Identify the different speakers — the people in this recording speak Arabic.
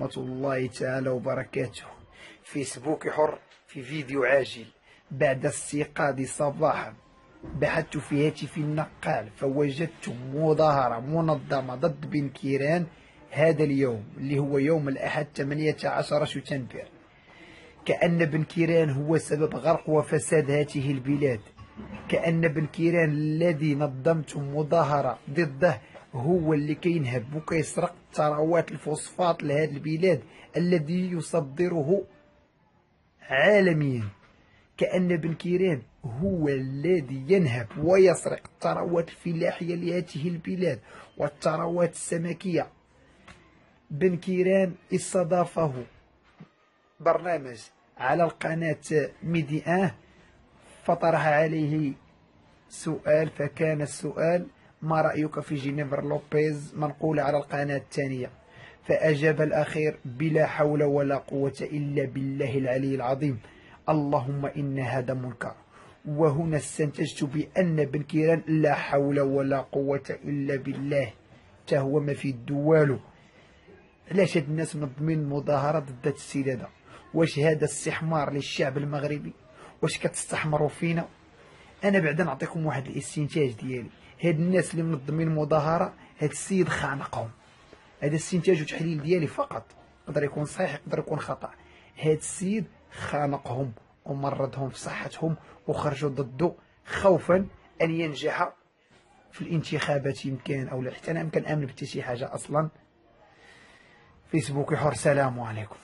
Speaker 1: ورحمة الله تعالى وبركاته. فيسبوك حر في فيديو عاجل. بعد استيقاظي صباحا بحثت في هاتفي النقال فوجدت مظاهرة منظمة ضد بن كيران هذا اليوم اللي هو يوم الأحد 18 شتنبر، كأن بن كيران هو سبب غرق وفساد هذه البلاد، كأن بن كيران الذي نظمت مظاهرة ضده هو اللي كينهب وكيسرق ثروات الفوسفات لهذه البلاد الذي يصدره عالميا، كأن بن كيران هو الذي ينهب ويسرق الثروات الفلاحية لهذه البلاد والثروات السمكية. بن كيران استضافه برنامج على القناة ميدي فطرح عليه سؤال، فكان السؤال: ما رأيك في جينيفر لوبيز منقولة على القناة الثانية؟ فأجاب الأخير: بلا حول ولا قوة إلا بالله العلي العظيم، اللهم إن هذا منكر. وهنا استنتجت بأن بن كيران لا حول ولا قوة إلا بالله تهو ما في الدوال. علاش هاد الناس منظمين مظاهرة ضد هاد السيد هذا؟ واش هذا استحمار للشعب المغربي؟ واش كتستحمروا فينا؟ انا بعدا نعطيكم واحد الاستنتاج ديالي. هاد الناس اللي منظمين مظاهره هاد السيد خانقهم. هذا استنتاج وتحليل ديالي فقط، يقدر يكون صحيح يقدر يكون خطا. هاد السيد خانقهم ومرضهم في صحتهم وخرجوا ضده خوفا ان ينجح في الانتخابات يمكن او لا. حتى انا يمكن امن بحتى شي حاجه اصلا. فيسبوك حر. سلام عليكم.